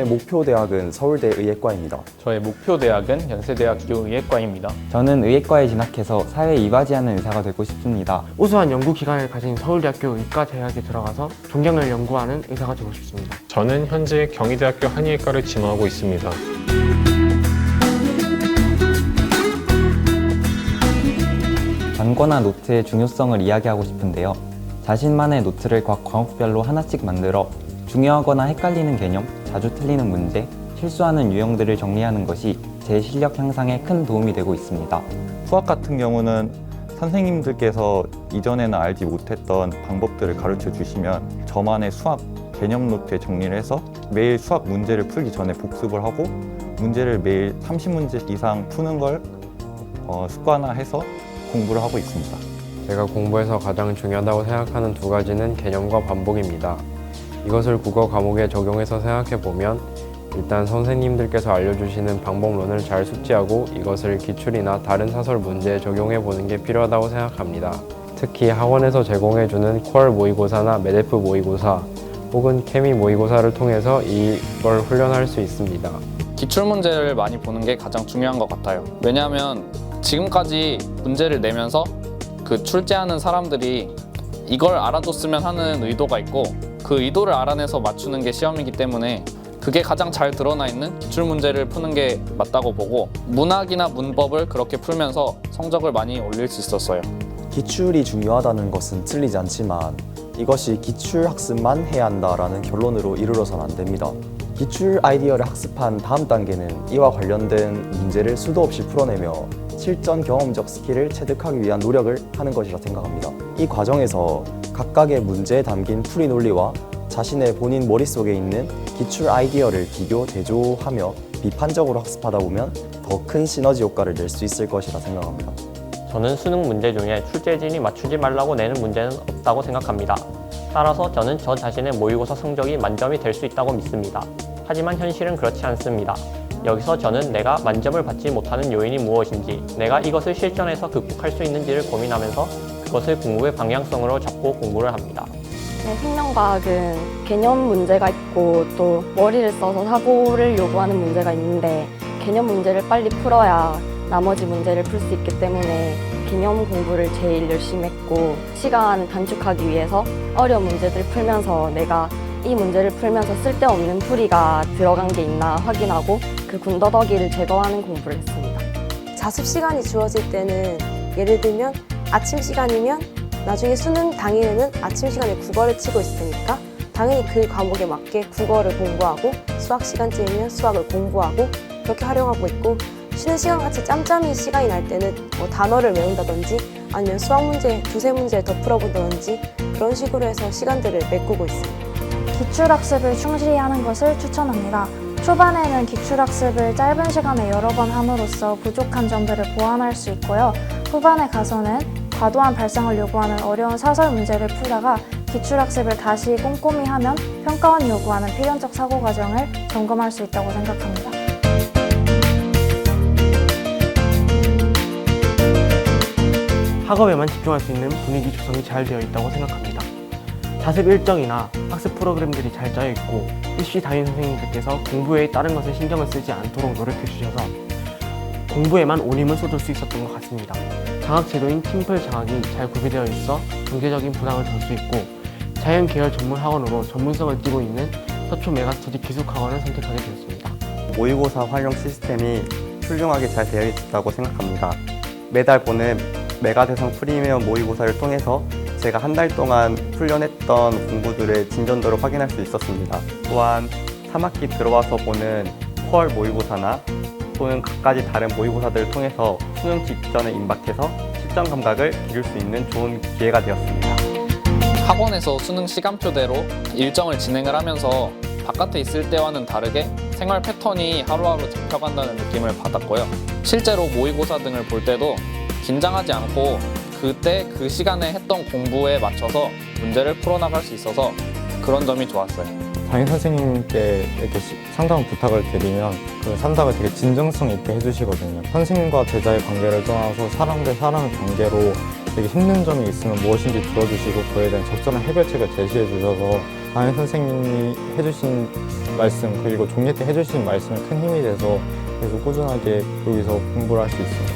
저의 목표 대학은 서울대 의예과입니다. 저의 목표 대학은 연세대학교 의예과입니다. 저는 의예과에 진학해서 사회에 이바지하는 의사가 되고 싶습니다. 우수한 연구 기간을 가진 서울대학교 의과대학에 들어가서 종경을 연구하는 의사가 되고 싶습니다. 저는 현재 경희대학교 한의과를 지망하고 있습니다. 단거나 노트의 중요성을 이야기하고 싶은데요. 자신만의 노트를 각 과목별로 하나씩 만들어 중요하거나 헷갈리는 개념, 자주 틀리는 문제, 실수하는 유형들을 정리하는 것이 제 실력 향상에 큰 도움이 되고 있습니다. 수학 같은 경우는 선생님들께서 이전에는 알지 못했던 방법들을 가르쳐 주시면 저만의 수학 개념 노트에 정리를 해서 매일 수학 문제를 풀기 전에 복습을 하고 문제를 매일 30문제 이상 푸는 걸 습관화해서 공부를 하고 있습니다. 제가 공부에서 가장 중요하다고 생각하는 두 가지는 개념과 반복입니다. 이것을 국어 과목에 적용해서 생각해보면 일단 선생님들께서 알려주시는 방법론을 잘 숙지하고 이것을 기출이나 다른 사설 문제에 적용해보는 게 필요하다고 생각합니다. 특히 학원에서 제공해주는 퀄 모의고사나 메데프 모의고사 혹은 케미 모의고사를 통해서 이걸 훈련할 수 있습니다. 기출문제를 많이 보는 게 가장 중요한 것 같아요. 왜냐하면 지금까지 문제를 내면서 그 출제하는 사람들이 이걸 알아줬으면 하는 의도가 있고 그 의도를 알아내서 맞추는 게 시험이기 때문에 그게 가장 잘 드러나 있는 기출문제를 푸는 게 맞다고 보고 문학이나 문법을 그렇게 풀면서 성적을 많이 올릴 수 있었어요. 기출이 중요하다는 것은 틀리지 않지만 이것이 기출 학습만 해야 한다라는 결론으로 이르러서는 안 됩니다. 기출 아이디어를 학습한 다음 단계는 이와 관련된 문제를 수도 없이 풀어내며 실전 경험적 스킬을 체득하기 위한 노력을 하는 것이라 생각합니다. 이 과정에서 각각의 문제에 담긴 풀이 논리와 자신의 본인 머릿속에 있는 기출 아이디어를 비교, 대조하며 비판적으로 학습하다 보면 더 큰 시너지 효과를 낼 수 있을 것이라 생각합니다. 저는 수능 문제 중에 출제진이 맞추지 말라고 내는 문제는 없다고 생각합니다. 따라서 저는 저 자신의 모의고사 성적이 만점이 될 수 있다고 믿습니다. 하지만 현실은 그렇지 않습니다. 여기서 저는 내가 만점을 받지 못하는 요인이 무엇인지, 내가 이것을 실전에서 극복할 수 있는지를 고민하면서 그것을 공부의 방향성으로 잡고 공부를 합니다. 네, 생명과학은 개념 문제가 있고 또 머리를 써서 사고를 요구하는 문제가 있는데 개념 문제를 빨리 풀어야 나머지 문제를 풀 수 있기 때문에 개념 공부를 제일 열심히 했고 시간 단축하기 위해서 어려운 문제들 풀면서 내가 이 문제를 풀면서 쓸데없는 풀이가 들어간 게 있나 확인하고 그 군더더기를 제거하는 공부를 했습니다. 자습 시간이 주어질 때는 예를 들면 아침 시간이면 나중에 수능 당일에는 아침 시간에 국어를 치고 있으니까 당연히 그 과목에 맞게 국어를 공부하고 수학 시간쯤이면 수학을 공부하고 그렇게 활용하고 있고 쉬는 시간같이 짬짬이 시간이 날 때는 단어를 외운다든지 아니면 수학 문제 두세 문제를 더 풀어본다든지 그런 식으로 해서 시간들을 메꾸고 있습니다. 기출학습을 충실히 하는 것을 추천합니다. 초반에는 기출학습을 짧은 시간에 여러 번 함으로써 부족한 점들을 보완할 수 있고요. 후반에 가서는 과도한 발상을 요구하는 어려운 사설 문제를 풀다가 기출학습을 다시 꼼꼼히 하면 평가원이 요구하는 필연적 사고 과정을 점검할 수 있다고 생각합니다. 학업에만 집중할 수 있는 분위기 조성이 잘 되어 있다고 생각합니다. 자습 일정이나 학습 프로그램들이 잘 짜여 있고 입시 담임 선생님들께서 공부에 다른 것에 신경을 쓰지 않도록 노력해 주셔서 공부에만 온 힘을 쏟을 수 있었던 것 같습니다. 장학 제도인 팀플 장학이 잘 구비되어 있어 경제적인 부담을 덜 수 있고 자연 계열 전문 학원으로 전문성을 띠고 있는 서초 메가스터디 기숙학원을 선택하게 되었습니다. 모의고사 활용 시스템이 훌륭하게 잘 되어 있다고 생각합니다. 매달 보는 메가대성 프리미엄 모의고사를 통해서 제가 한 달 동안 훈련했던 공부들의 진전도를 확인할 수 있었습니다. 또한 3학기 들어와서 보는 퀄 모의고사나 또는 각가지 다른 모의고사들을 통해서 수능 직전에 임박해서 실전 감각을 기를 수 있는 좋은 기회가 되었습니다. 학원에서 수능 시간표대로 일정을 진행을 하면서 바깥에 있을 때와는 다르게 생활 패턴이 하루하루 잡혀간다는 느낌을 받았고요. 실제로 모의고사 등을 볼 때도 긴장하지 않고 그때 그 시간에 했던 공부에 맞춰서 문제를 풀어나갈 수 있어서 그런 점이 좋았어요. 담임 선생님께 이렇게 상담 부탁을 드리면 그 상담을 되게 진정성 있게 해주시거든요. 선생님과 제자의 관계를 떠나서 사람 대 사람의 관계로 되게 힘든 점이 있으면 무엇인지 들어주시고 그에 대한 적절한 해결책을 제시해 주셔서 담임 선생님이 해주신 말씀 그리고 종례 때 해주시는 말씀이 큰 힘이 돼서 계속 꾸준하게 여기서 공부를 할 수 있습니다.